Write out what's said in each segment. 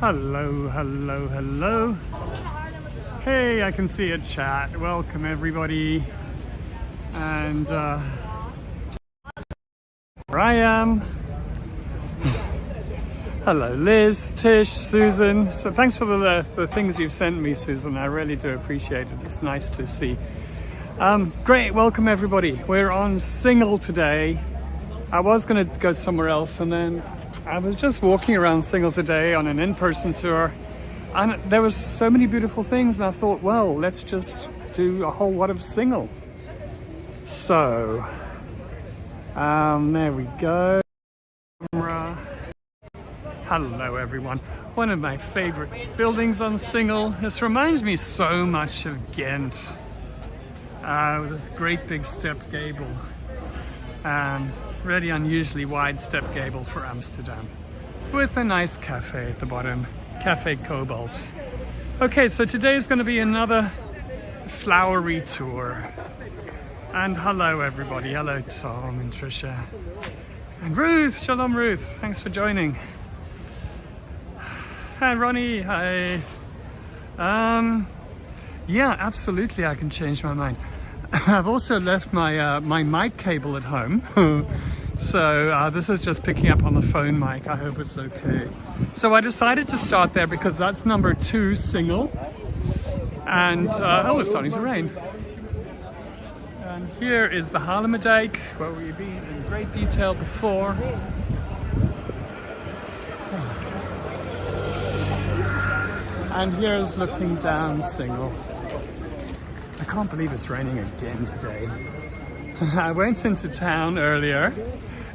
Hello, hello, hello. Hey, I can see a chat. Welcome everybody. And here I am. Hello Liz, Tish, Susan. So thanks for the things you've sent me, Susan. I really do appreciate it. It's nice to see. Great, welcome everybody. We're on Singel today. I was going to go somewhere else, and then I was just walking around Singel today on an in-person tour, and there was so many beautiful things, and I thought, well, let's just do a whole lot of Singel. So, there we go. Hello everyone. One of my favorite buildings on Singel. This reminds me so much of Ghent. This great big step gable. Really unusually wide step gable for Amsterdam, with a nice cafe at the bottom, Cafe Cobalt. Okay, so today is going to be another flowery tour. And hello everybody, hello Tom and Trisha. And Ruth, shalom Ruth, thanks for joining. Hi Ronnie, hi. Yeah, absolutely I can change my mind. I've also left my my mic cable at home, so this is just picking up on the phone mic. I hope it's okay. So I decided to start there because that's number 2 Singel, and oh, it's starting to rain. And here is the Haarlemmerdijk, where we've been in great detail before. And here's looking down Singel. I can't believe it's raining again today. I went into town earlier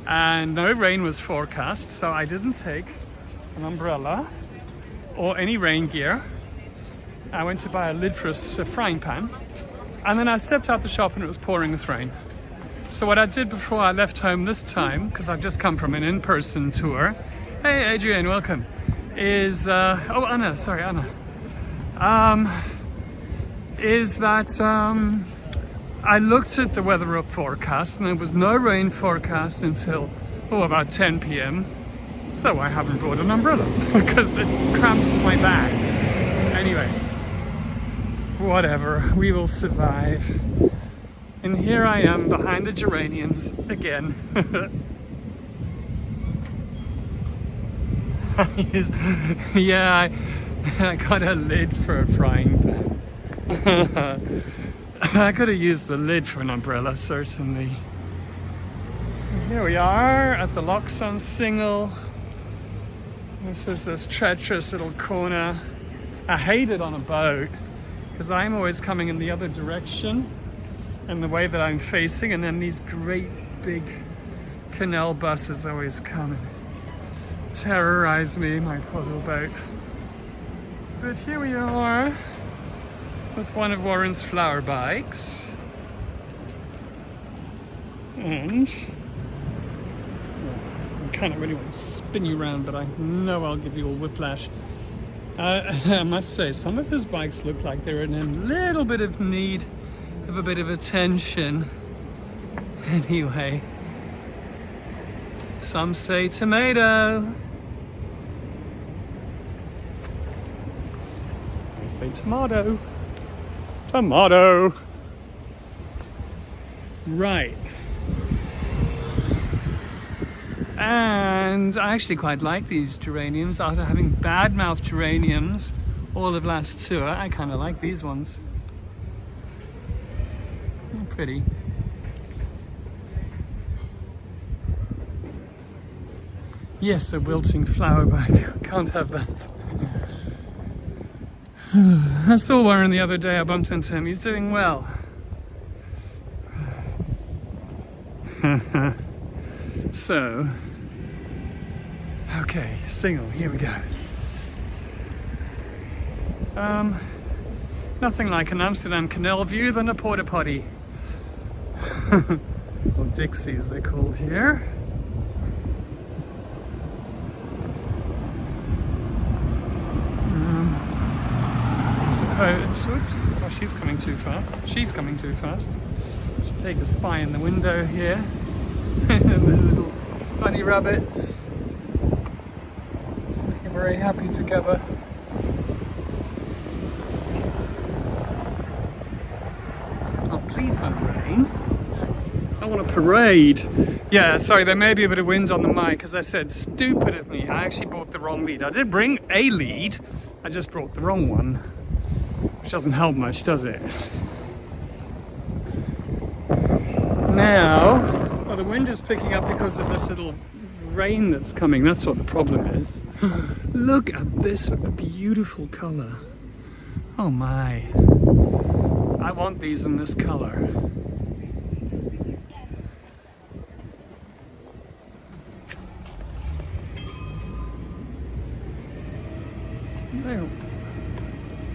and no rain was forecast, so I didn't take an umbrella or any rain gear. I went to buy a lid for a frying pan, and then I stepped out the shop and it was pouring with rain. So what I did before I left home this time, because I've just come from an in-person tour, hey Adrian, welcome, is, oh Anna, sorry Anna. Is that I looked at the weather forecast and there was no rain forecast until about 10 p.m. So I haven't brought an umbrella because it cramps my bag. Anyway, whatever, we will survive. And here I am behind the geraniums again. Yeah, I got a lid for a frying pan. I could have used the lid for an umbrella, certainly. Here we are at the locks on Singel. This is this treacherous little corner. I hate it on a boat because I'm always coming in the other direction and the way that I'm facing, and then these great big canal buses always come and terrorize me, my poor little boat. But here we are with one of Warren's flower bikes, and I kind of really want to spin you around, but I know I'll give you a whiplash. I must say, some of his bikes look like they're in a little bit of need of a bit of attention. Anyway, some say tomato. I say tomato. Tomato. Right. And I actually quite like these geraniums. After having bad-mouthed geraniums all of last tour, I kind of like these ones. They're pretty. Yes, a wilting flower bag. Can't have that. I saw Warren the other day. I bumped into him. He's doing well. So, okay, Singel, here we go. Nothing like an Amsterdam canal view than a porta potty. Or Dixies they're called here. Oops, oh, she's coming too fast. She's coming too fast. Should take a spy in the window here. The little bunny rabbits. Looking for very happy together. Oh, please don't rain. I want a parade. Yeah, sorry, there may be a bit of wind on the mic. As I said, stupid of me. I actually brought the wrong lead. I did bring a lead, I just brought the wrong one. Which doesn't help much, does it? Now, well, the wind is picking up because of this little rain that's coming. That's what the problem is. Look at this beautiful color. Oh my. I want these in this color.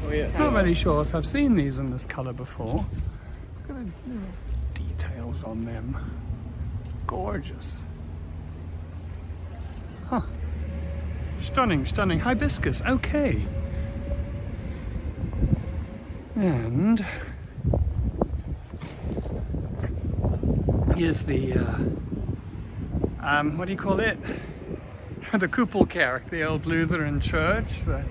Oh, yeah. Not really sure if I've seen these in this color before. Look at the details on them. Gorgeous. Huh. Stunning, stunning. Hibiscus, okay. And here's the, what do you call it? The Kuppelkerk, the old Lutheran church. The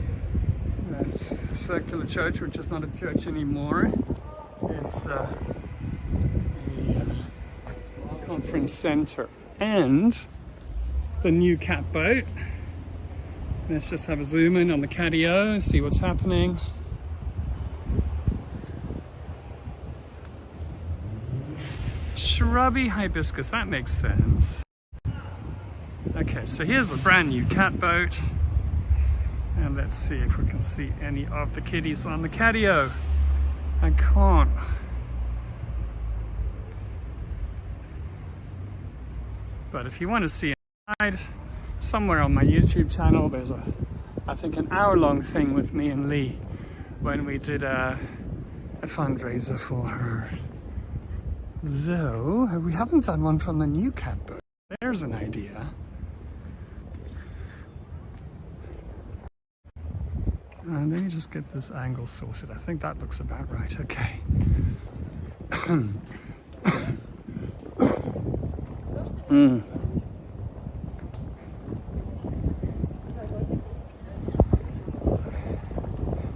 circular church, which is not a church anymore. It's a conference center. And the new catboat. Let's just have a zoom in on the catio and see what's happening. Shrubby hibiscus, that makes sense. Okay, so here's the brand new catboat. And let's see if we can see any of the kitties on the catio. I can't. But if you want to see inside, somewhere on my YouTube channel, there's I think an hour-long thing with me and Lee when we did a fundraiser for her. So, we haven't done one from the new catboat. There's an idea. And let me just get this angle sorted. I think that looks about right. Okay.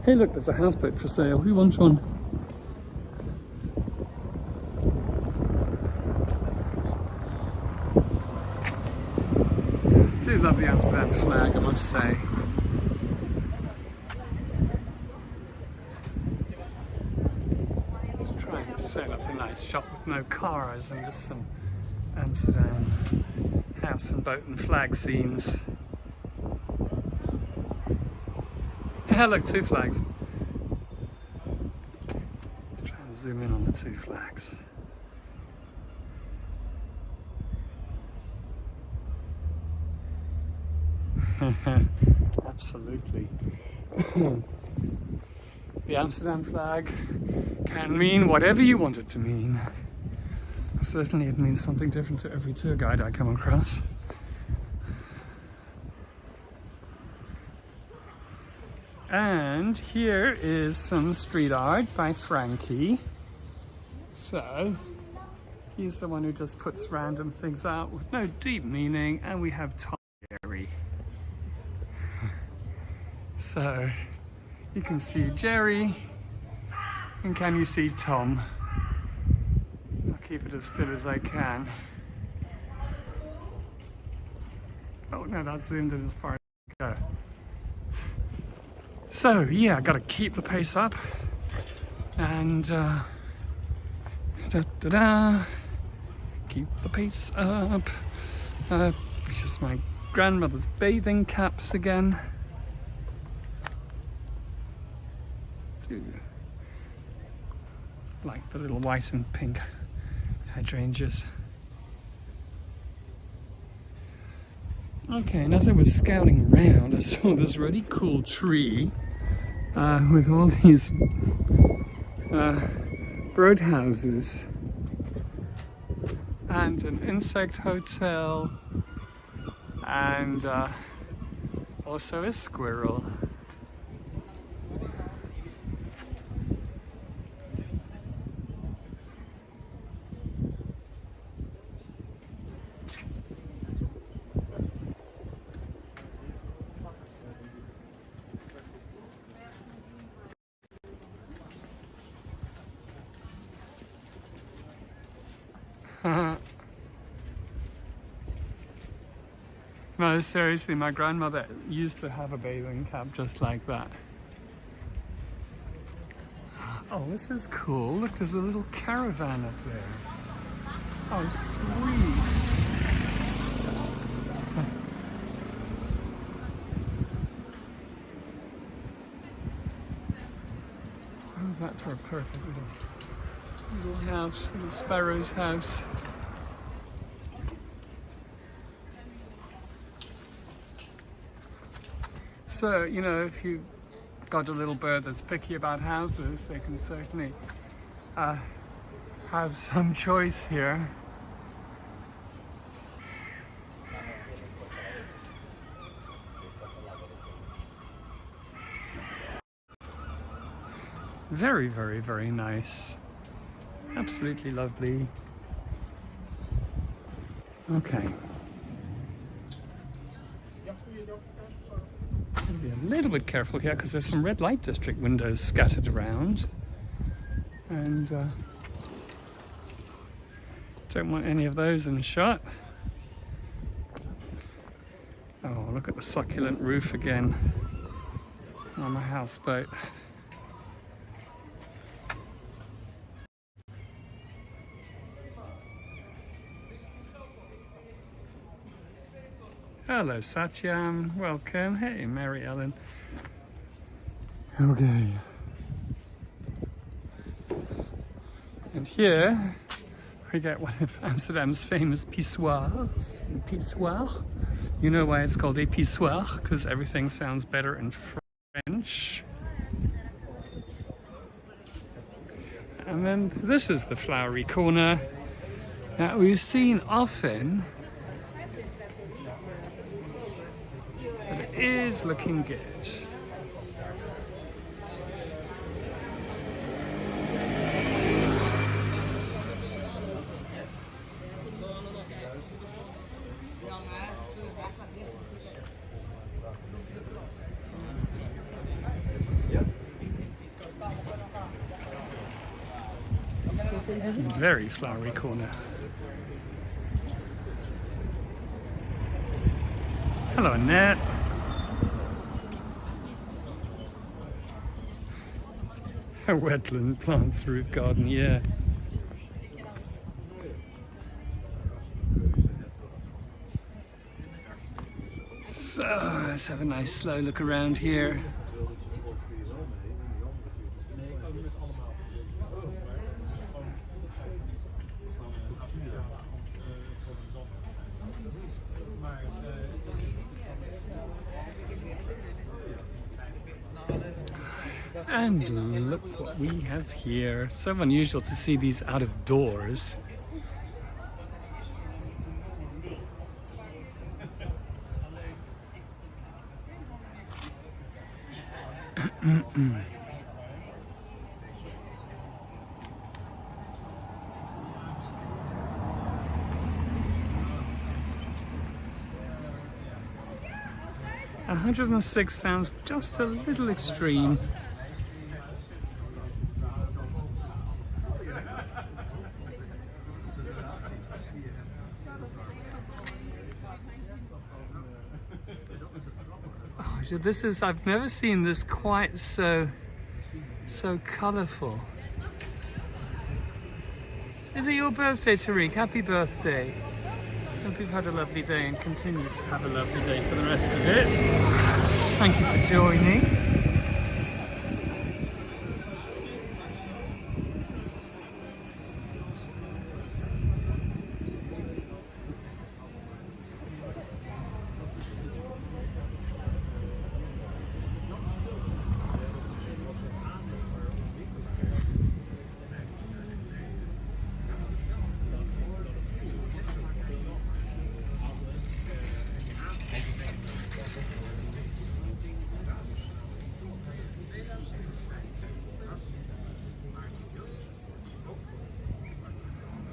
Hey, look, there's a houseboat for sale. Who wants one? I do love the Amsterdam flag, I must say. Set up a nice shop with no cars and just some Amsterdam house and boat and flag scenes. Yeah, look, two flags. Let's try and zoom in on the two flags. Absolutely. The Amsterdam flag can mean whatever you want it to mean. Certainly it means something different to every tour guide I come across. And here is some street art by Frankie. So, he's the one who just puts random things out with no deep meaning, and we have Tom Jerry. So, you can see Jerry, and can you see Tom? I'll keep it as still as I can. Oh no, that's zoomed in as far as I can go. So yeah, I gotta keep the pace up. And keep the pace up. Just my grandmother's bathing caps again. Like the little white and pink hydrangeas. Okay, and as I was scouting around, I saw this really cool tree with all these bird houses and an insect hotel and also a squirrel. No, seriously, my grandmother used to have a bathing cap just like that. Oh, this is cool. Look, there's a little caravan up there. Oh, sweet. How's that for a perfect little house, little sparrow's house? So, you know, if you've got a little bird that's picky about houses, they can certainly have some choice here. Very, very, very nice. Absolutely lovely. Okay. Be a little bit careful here because there's some red light district windows scattered around, and don't want any of those in shot. Oh, look at the succulent roof again on my houseboat. Hello Satyam, welcome. Hey Mary Ellen. Okay. And here we get one of Amsterdam's famous pissoirs. Pissoir. You know why it's called a pissoir? Because everything sounds better in French. And then this is the flowery corner that we've seen often. But it is looking good. Very flowery corner. Hello Annette. A wetland plants roof garden, yeah. So let's have a nice slow look around here. And look what we have here. So unusual to see these out of doors. $106 sounds just a little extreme. Oh, this is, I've never seen this quite so colourful. Is it your birthday, Tariq? Happy birthday. Hope you've had a lovely day and continue to have a lovely day for the rest of it. Thank you for joining.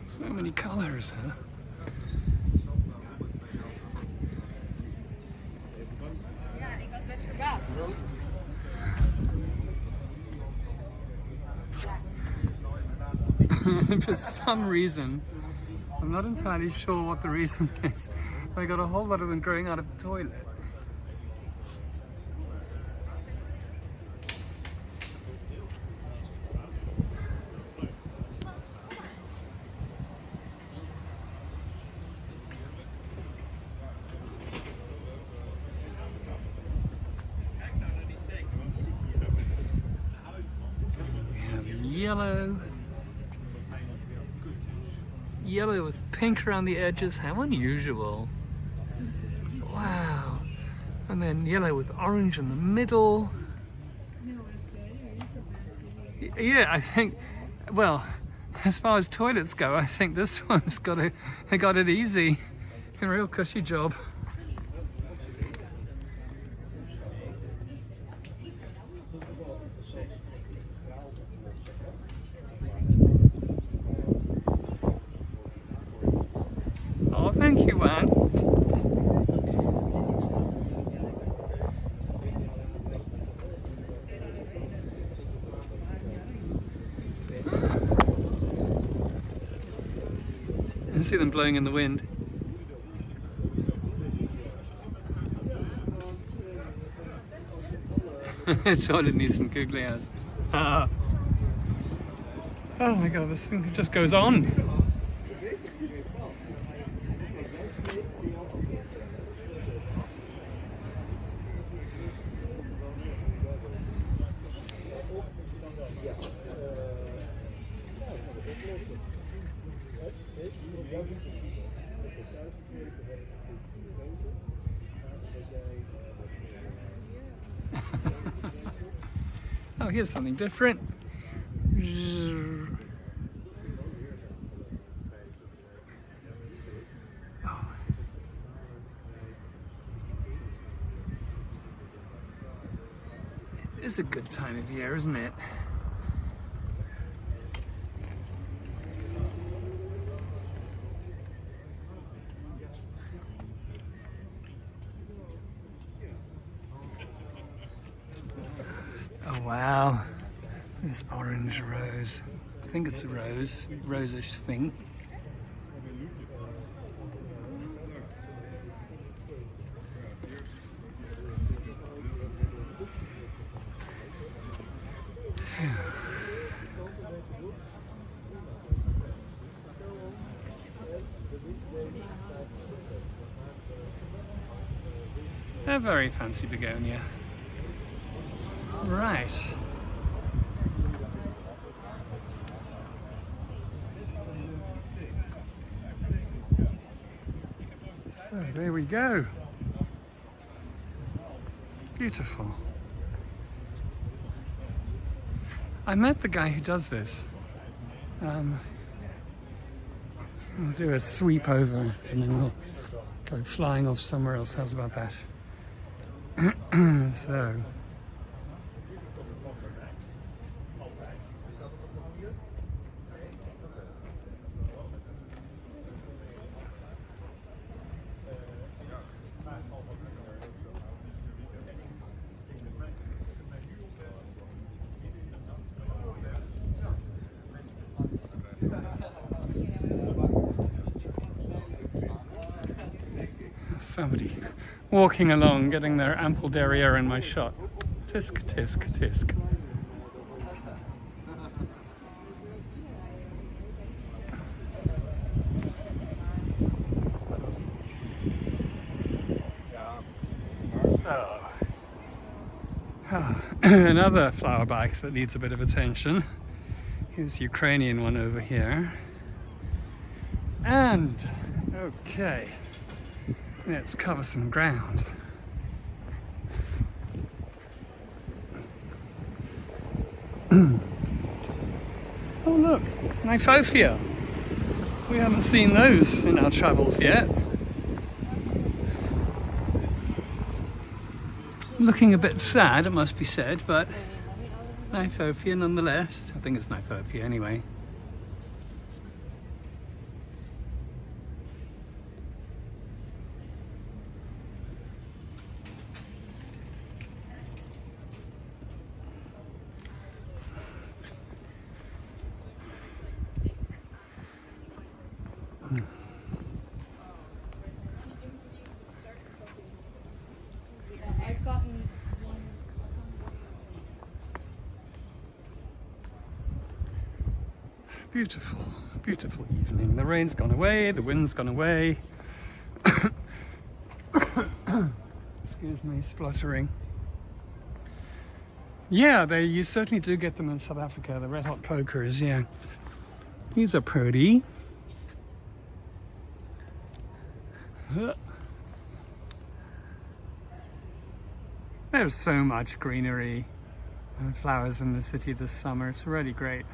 So many colors, huh? Ja, ik was best verbaasd. For some reason, I'm not entirely sure what the reason is. I got a whole lot of them growing out of the toilet. Yellow with pink around the edges. How unusual. Wow. And then yellow with orange in the middle. Yeah, I think, well, as far as toilets go, I think this one's got it easy. A real cushy job. Oh, thank you, Anne. I see them blowing in the wind. Jordan needs some googly eyes. Oh my god, this thing just goes on. Oh, here's something different. Oh. It's a good time of year, isn't it? Oh wow, this orange rose. I think it's a rose-ish thing. A very fancy begonia. Right. So there we go. Beautiful. I met the guy who does this. We'll do a sweep over and then we'll go flying off somewhere else. How's about that? So. Somebody walking along, getting their ample derriere in my shot. Tisk, tisk, tisk. So, another flower bag that needs a bit of attention. Here's the Ukrainian one over here. And, okay. Let's cover some ground. Oh look, Nyphophia. We haven't seen those in our travels yet. Looking a bit sad, it must be said, but Nyphophia nonetheless. I think it's Nyphophia anyway. I've gotten one. Beautiful, beautiful evening. The rain's gone away, the wind's gone away. Excuse me, spluttering. Yeah, you certainly do get them in South Africa, the red hot pokers, yeah. These are pretty. There's so much greenery and flowers in the city this summer. It's really great.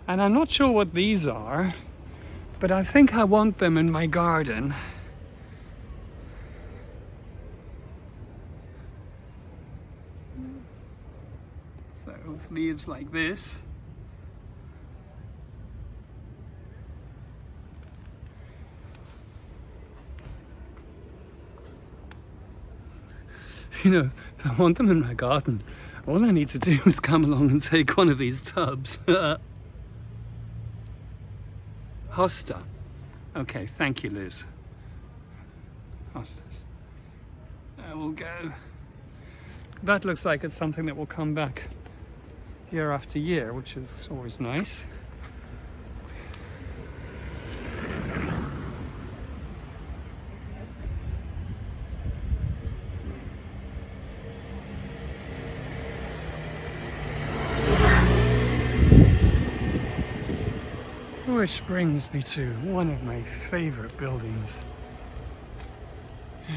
And I'm not sure what these are, but I think I want them in my garden. So with leaves like this. You know, if I want them in my garden, all I need to do is come along and take one of these tubs. Hosta. Okay, thank you, Liz. Hostas. There we'll go. That looks like it's something that will come back year after year, which is always nice. Which brings me to one of my favorite buildings.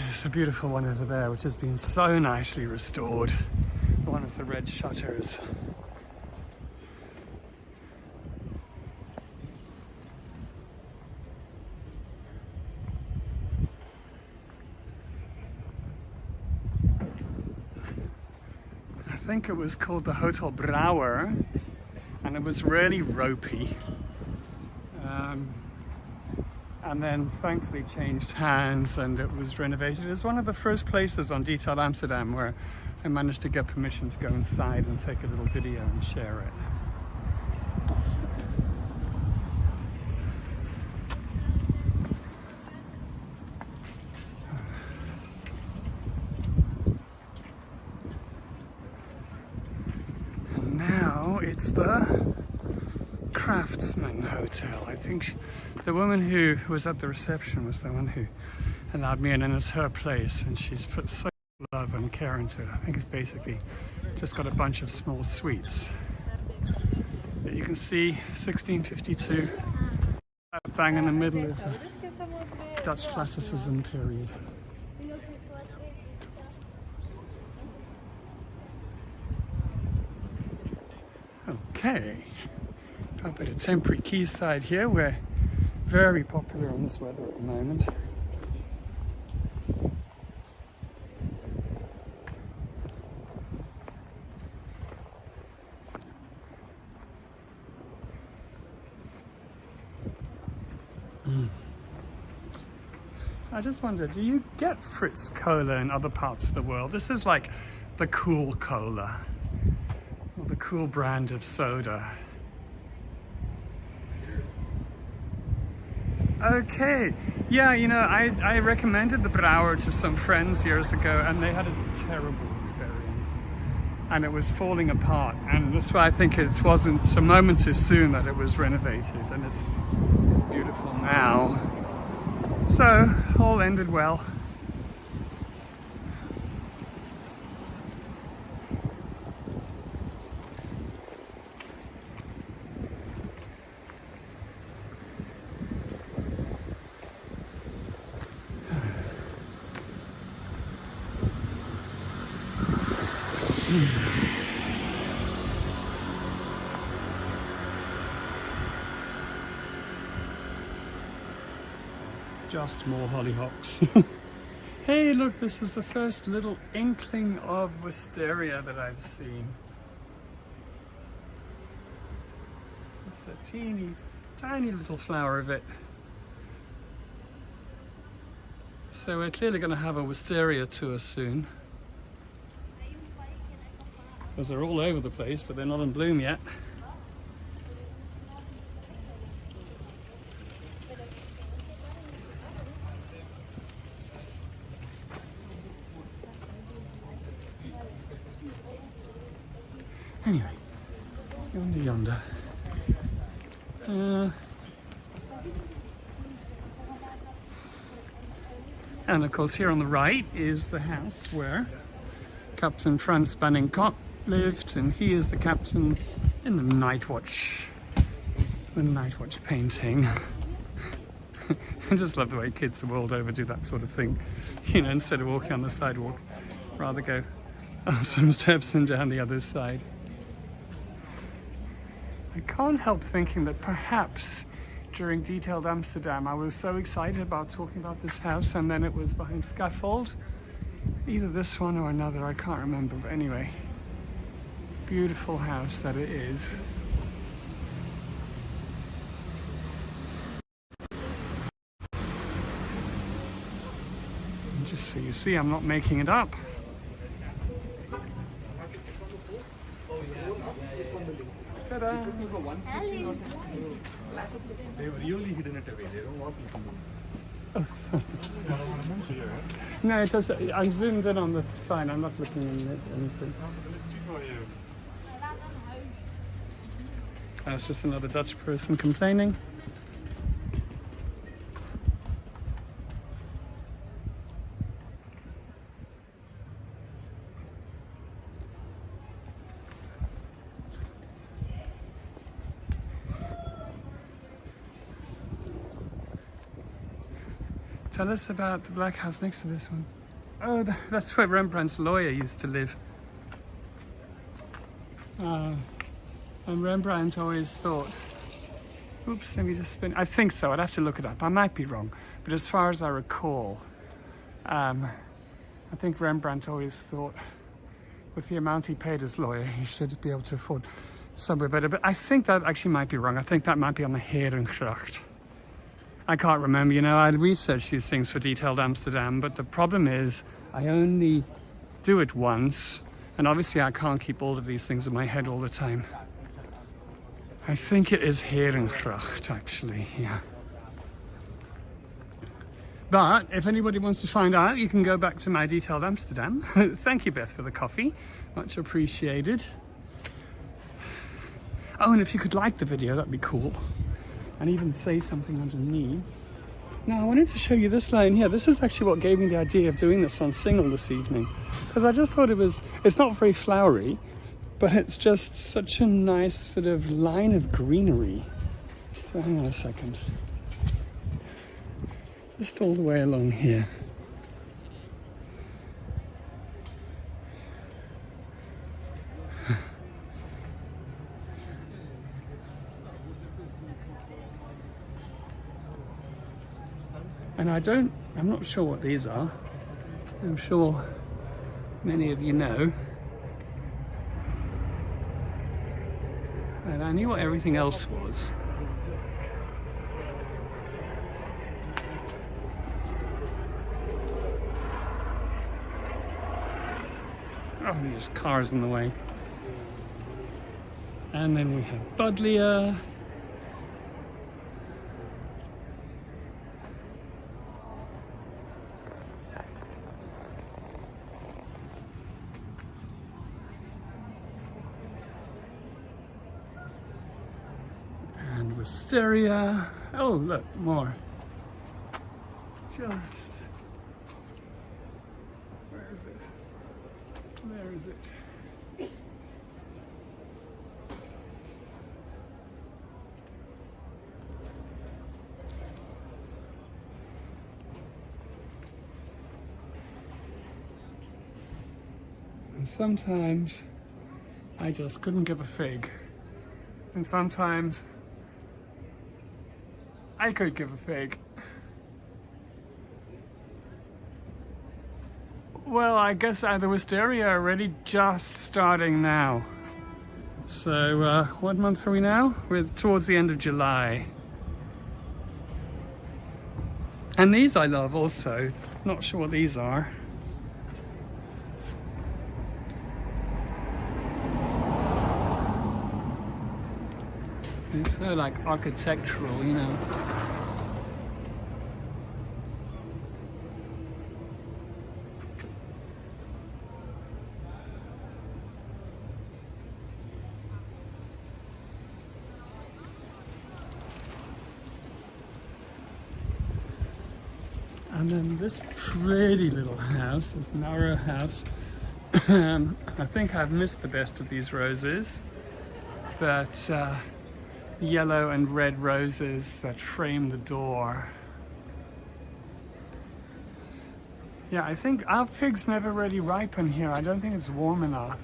It's a beautiful one over there, which has been so nicely restored. The one with the red shutters. I think it was called the Hotel Brouwer, and it was really ropey. And then thankfully changed hands and it was renovated. It was one of the first places on Detailed Amsterdam where I managed to get permission to go inside and take a little video and share it. And now it's the Craftsman Hotel. I think the woman who was at the reception was the one who allowed me in, and it's her place, and she's put so much love and care into it. I think it's basically just got a bunch of small suites. But you can see 1652, bang in the middle is a Dutch classicism period. Okay. Up at a temporary quayside here. We're very popular in this weather at the moment. I just wonder, do you get Fritz Cola in other parts of the world? This is like the cool cola, or the cool brand of soda. Okay, yeah, you know, I recommended the Brouwer to some friends years ago and they had a terrible experience and it was falling apart, and that's why I think it wasn't a moment too soon that it was renovated, and it's beautiful now. So, all ended well. Just more hollyhocks. Hey, look, this is the first little inkling of wisteria that I've seen. It's the teeny, tiny little flower of it. So we're clearly going to have a wisteria tour soon. because they're all over the place, but they're not in bloom yet. Anyway, yonder. And of course here on the right is the house where Captain Franz Banning-Kot lived, and he is the captain in the Night Watch painting. I just love the way kids the world over do that sort of thing. You know, instead of walking on the sidewalk, rather go up some steps and down the other side. I can't help thinking that perhaps during Detailed Amsterdam I was so excited about talking about this house, and then it was behind scaffold. Either this one or another, I can't remember, but anyway, beautiful house that it is. And just so you see, I'm not making it up. Ta-da! They've really hidden it away. They don't want people to. Oh, sorry. No, it does. I'm zoomed in on the sign. I'm not looking at anything. That's just another Dutch person complaining. Tell us about the black house next to this one. Oh, that's where Rembrandt's lawyer used to live. And Rembrandt always thought, oops, let me just spin. I think so, I'd have to look it up. I might be wrong. But as far as I recall, I think Rembrandt always thought with the amount he paid his lawyer, he should be able to afford somewhere better. But I think that actually might be wrong. I think that might be on the Herengracht. I can't remember, you know, I researched these things for Detailed Amsterdam, but the problem is I only do it once, and obviously I can't keep all of these things in my head all the time. I think it is Herengracht, actually, yeah. But if anybody wants to find out, you can go back to my Detailed Amsterdam. Thank you, Beth, for the coffee. Much appreciated. Oh, and if you could like the video, that'd be cool. And even say something underneath. Now I wanted to show you this line here. This is actually what gave me the idea of doing this on Singel this evening, because I just thought it's not very flowery, but it's just such a nice sort of line of greenery. So hang on a second. Just all the way along here. And I'm not sure what these are. I'm sure many of you know. And I knew what everything else was. Oh, there's cars in the way. And then we have Budlia. Wisteria. Oh, look, more. Just. Where is it? Where is it? And sometimes I just couldn't give a fig. And sometimes I could give a fig. Well, I guess the wisteria are already just starting now. So, what month are we now? We're towards the end of July. And these I love also. Not sure what these are. It's so like architectural, you know. And then this pretty little house, this narrow house. I think I've missed the best of these roses, but yellow and red roses that frame the door. Yeah, I think our figs never really ripen here. I don't think it's warm enough,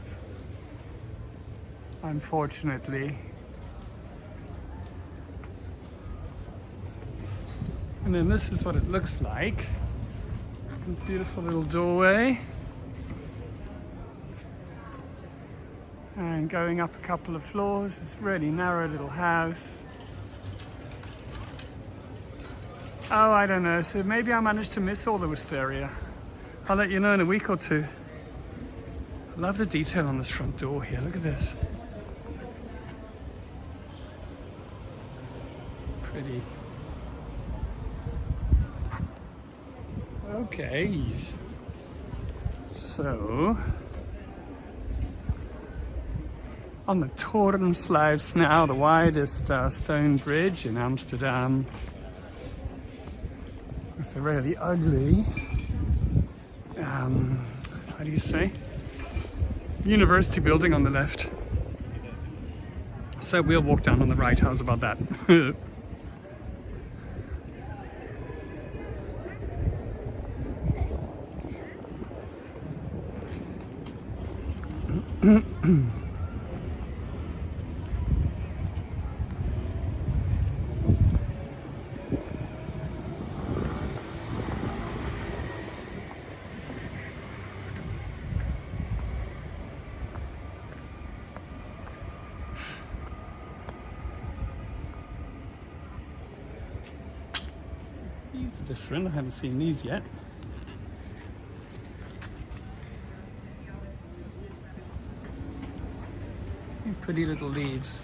unfortunately. And then this is what it looks like. Beautiful little doorway. And going up a couple of floors, this really narrow little house. Oh, I don't know, so maybe I managed to miss all the wisteria. I'll let you know in a week or two. I love the detail on this front door here, look at this. Pretty. Okay, so on the Toornsluis now, the widest stone bridge in Amsterdam. It's a really ugly, how do you say, university building on the left. So we'll walk down on the right, how's about that? These are different, I haven't seen these yet. Pretty little leaves.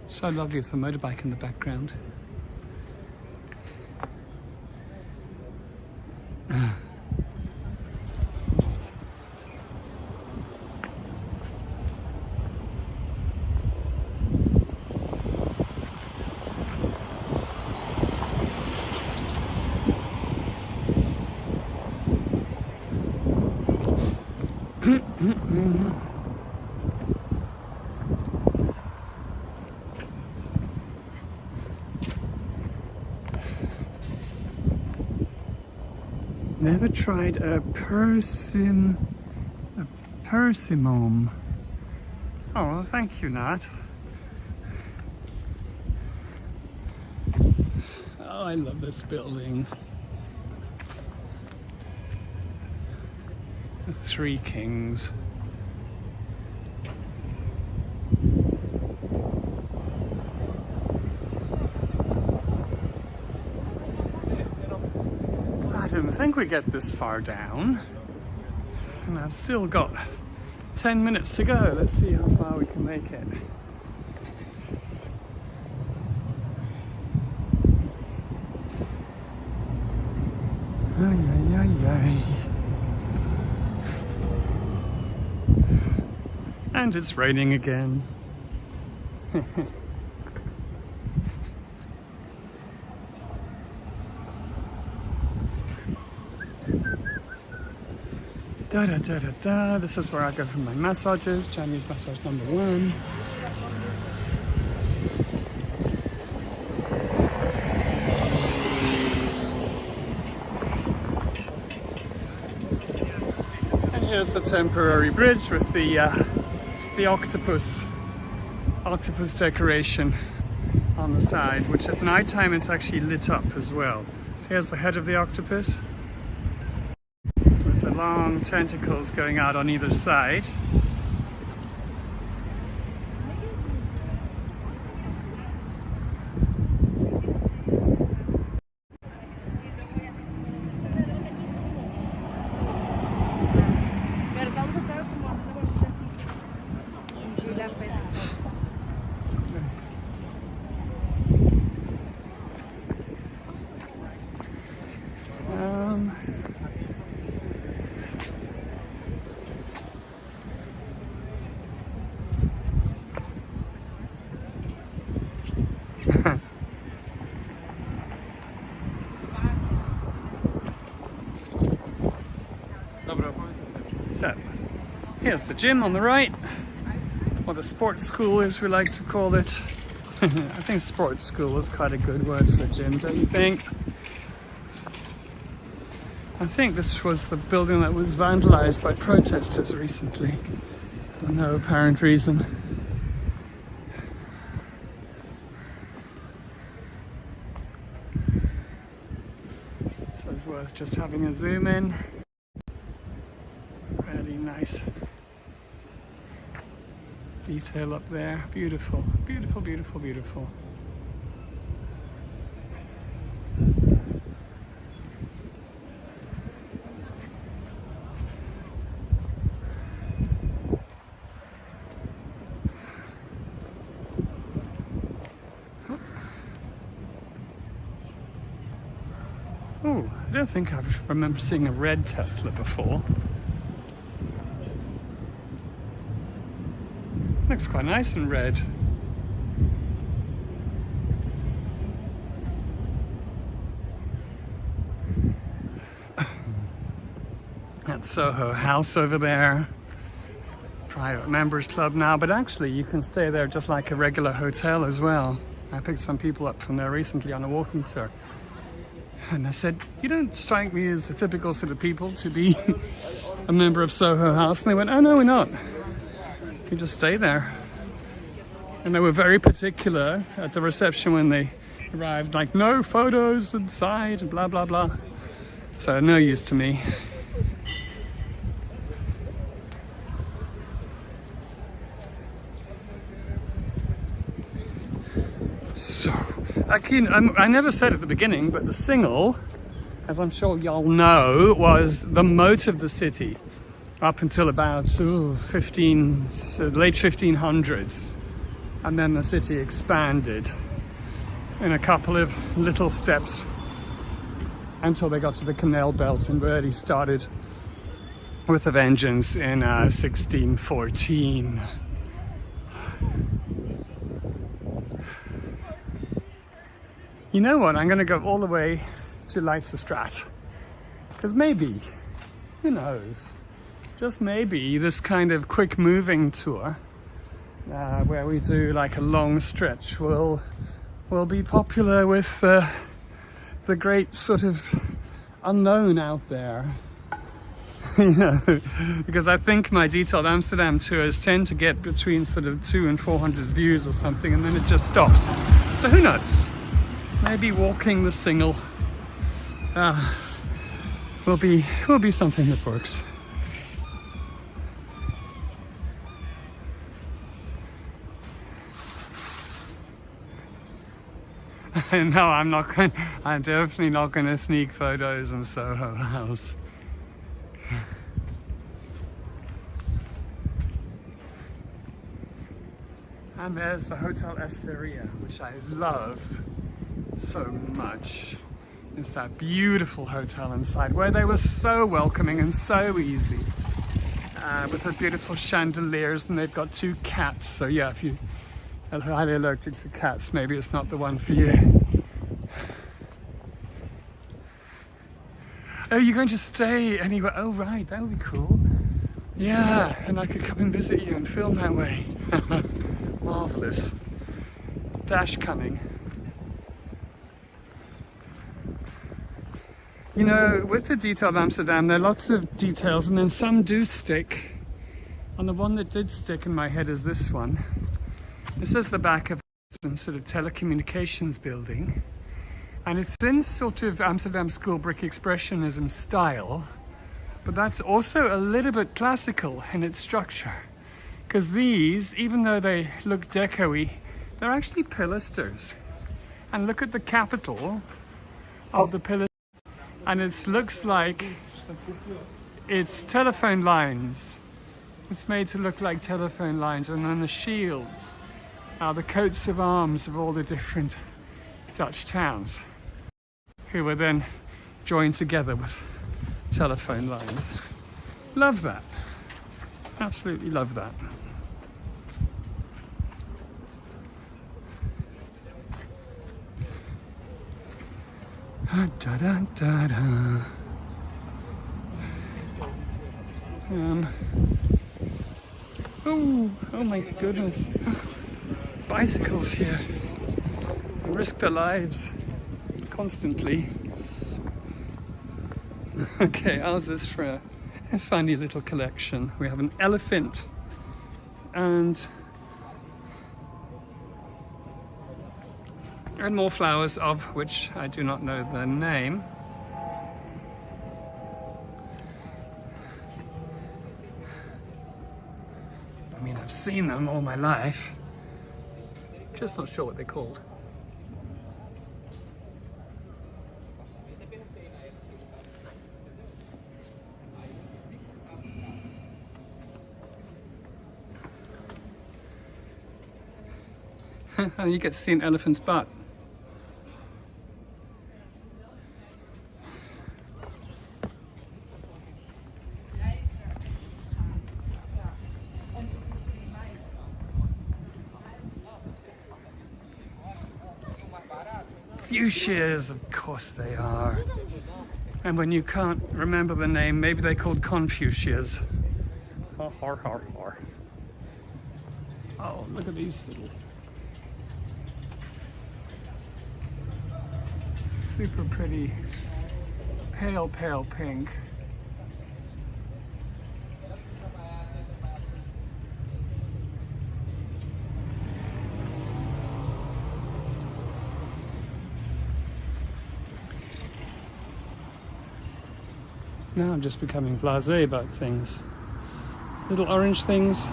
So lovely with the motorbike in the background. Never tried a persimmon. Oh, well, thank you, Nat. Oh, I love this building. The Three Kings. I didn't think we'd get this far down, and I've still got 10 minutes to go. Let's see how far we can make it. Ay, ay, ay, ay. And it's raining again. Da da da da da. This is where I go for my massages. Chinese massage number 1. And here's the temporary bridge with the octopus decoration on the side, which at night time it's actually lit up as well. So here's the head of the octopus, long tentacles going out on either side. So here's the gym on the right, or the sports school as we like to call it. I think sports school is quite a good word for a gym, don't you think? I think this was the building that was vandalized by protesters recently for no apparent reason. So it's worth just having a zoom in. Really nice detail up there. Beautiful, beautiful, beautiful, beautiful. Oh, I don't think I remember seeing a red Tesla before. Looks quite nice in red. That Soho House over there. Private members club now, but actually you can stay there just like a regular hotel as well. I picked some people up from there recently on a walking tour. And I said, you don't strike me as the typical sort of people to be a member of Soho House. And they went, oh no, we're not. You just stay there. And they were very particular at the reception when they arrived, like no photos inside, blah, blah, blah. So no use to me. So, I never said at the beginning, but the Singel, as I'm sure y'all know, was the moat of the city up until about late 1500s. And then the city expanded in a couple of little steps until they got to the canal belt and really started with a vengeance in 1614. You know what? I'm going to go all the way to Leidsestraat. Because maybe, who knows, just maybe this kind of quick moving tour where we do like a long stretch will be popular with the great sort of unknown out there. You know, because I think my Detailed Amsterdam tours tend to get between sort of 200 and 400 views or something, and then it just stops. So who knows? Maybe walking the Singel will be something that works. No, I'm definitely not going to sneak photos in Soho House. And there's the Hotel Esteria, which I love so much. It's that beautiful hotel inside where they were so welcoming and so easy. With the beautiful chandeliers, and they've got 2 cats. So yeah, if you are highly allergic to cats, maybe it's not the one for you. Oh, you're going to stay anywhere? Oh right, that would be cool. Yeah, and I could come and visit you and film that way. Marvelous. Dash cunning. You know, with the Detailed Amsterdam, there are lots of details, and then some do stick. And the one that did stick in my head is this one. This is the back of some sort of telecommunications building. And it's in sort of Amsterdam School brick expressionism style, but that's also a little bit classical in its structure. Because these, even though they look deco-y, they're actually pilasters. And look at the capital of the pillar. And it looks like it's telephone lines. It's made to look like telephone lines. And then the shields are the coats of arms of all the different Dutch towns, who were then joined together with telephone lines. Love that. Absolutely love that. Da, da, da, da. Um, oh my goodness. Bicycles here. They risk their lives constantly. Okay, ours is for a funny little collection. We have an elephant and more flowers, of which I do not know the name. I mean, I've seen them all my life. Just not sure what they're called. You get to see an elephant's butt. Fuchsias, of course they are. And when you can't remember the name, maybe they're called Confucius. Oh, har, har, har. Oh, look at these little super pretty pale pink. Now I'm just becoming blasé about things. Little orange things.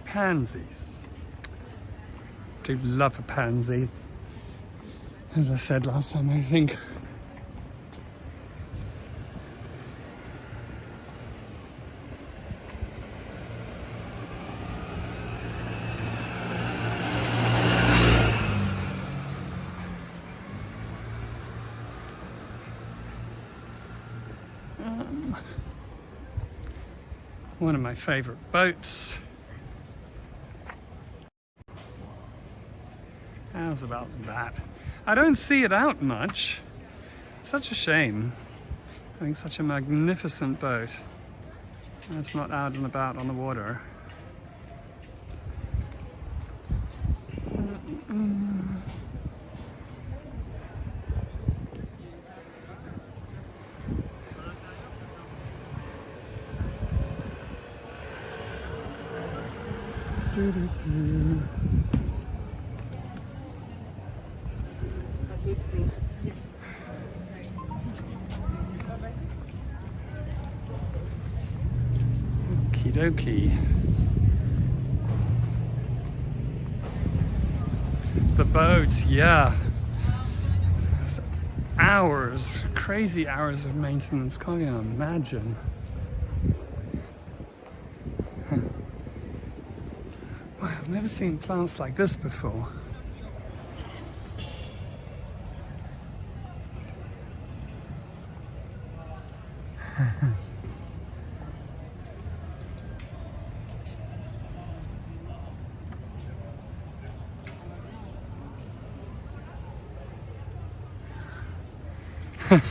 Pansies. Do love a pansy. As I said last time, I think. One of my favorite boats. How's about that? I don't see it out much. Such a shame. Having such a magnificent boat. And it's not out and about on the water. Okie dokie. The boat, yeah. Hours, crazy hours of maintenance, can't you imagine? Wow, I've never seen plants like this before.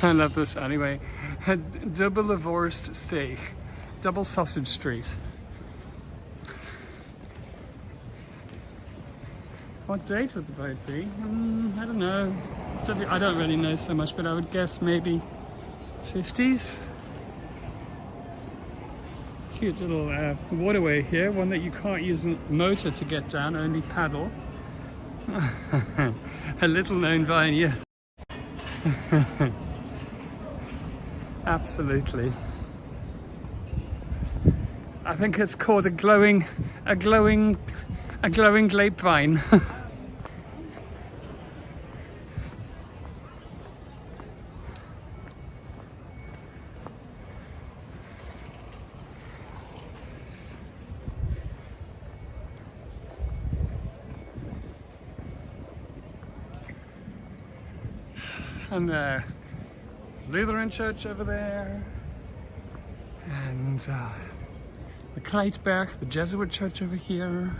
I love this anyway. Double Wurst steak, double sausage street. What date would the boat be? I don't know. I don't really know so much, but I would guess maybe 50s. Cute little waterway here, one that you can't use a motor to get down, only paddle. A little known vine, yeah. Absolutely. I think it's called a glowing grapevine. and the Lutheran church over there, and the Kleitberg, the Jesuit church over here,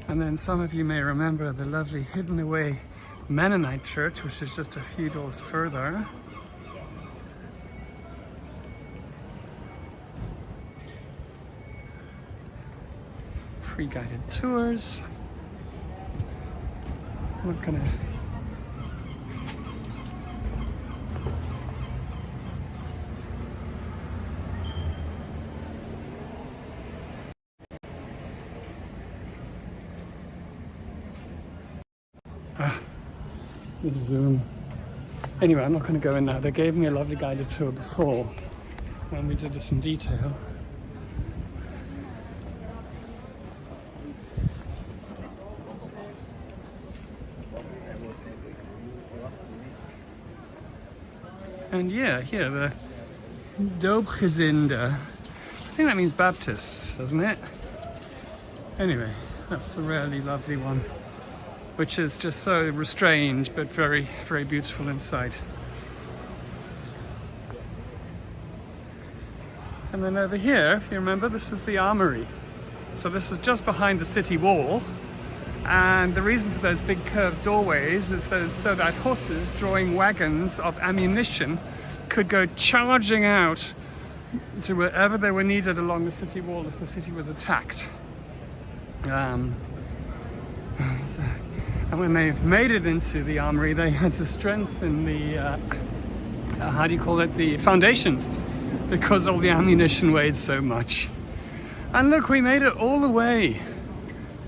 and then some of you may remember the lovely hidden away Mennonite church, which is just a few doors further. Free guided tours. I'm not gonna zoom. Anyway, I'm not going to go in now. They gave me a lovely guided tour before when we did this in detail. And yeah, here the Doopgezinde. I think that means Baptists, doesn't it? Anyway, that's a really lovely one, which is just so restrained but very, very beautiful inside. And then over here, if you remember, this is the armory. So this is just behind the city wall. And the reason for those big curved doorways is so that horses drawing wagons of ammunition could go charging out to wherever they were needed along the city wall if the city was attacked. And when they've made it into the armory, they had to strengthen the, how do you call it, the foundations, because all the ammunition weighed so much. And look, we made it all the way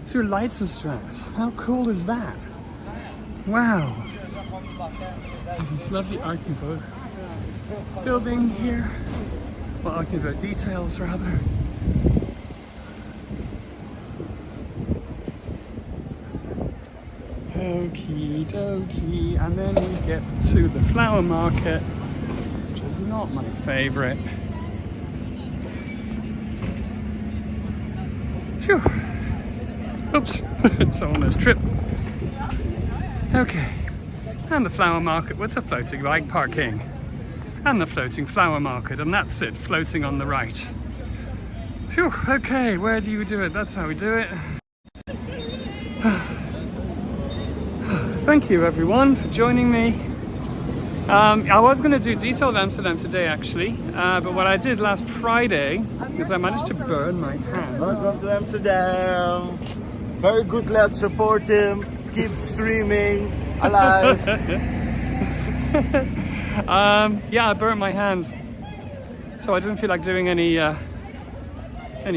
to Leidsestraat. How cool is that? Wow. This lovely Art Nouveau building here. Well, Art Nouveau details rather. Okie dokie. And then we get to the flower market, which is not my favorite. Phew. Oops, so almost tripped. Okay, and the flower market with the floating bike parking. And the floating flower market, and that's it, floating on the right. Phew, okay, where do you do it? That's how we do it. Thank you everyone for joining me. I was going to do Detailed Amsterdam today actually, but what I did last Friday is I managed to burn my hand. Welcome to Amsterdam. Very good, let's support him. Keep streaming alive. Yeah, I burnt my hand, so I didn't feel like doing any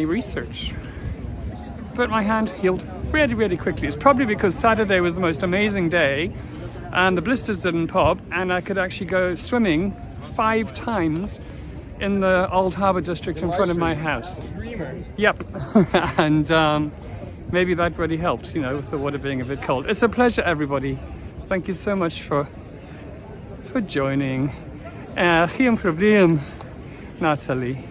research. But my hand healed really, really quickly. It's probably because Saturday was the most amazing day, and the blisters didn't pop, and I could actually go swimming 5 times in the Old Harbour district in front of my house. Yep, and maybe that really helped, you know, with the water being a bit cold. It's a pleasure, everybody. Thank you so much for joining. Geen probleem, Natalie.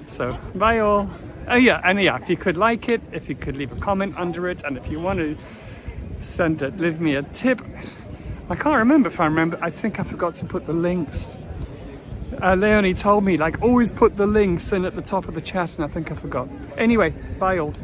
So, bye all. Oh yeah, and yeah, if you could like it, if you could leave a comment under it, and if you want to leave me a tip. I can't remember if I think I forgot to put the links. Leonie told me, like, always put the links in at the top of the chat, and I think I forgot. Anyway, bye all.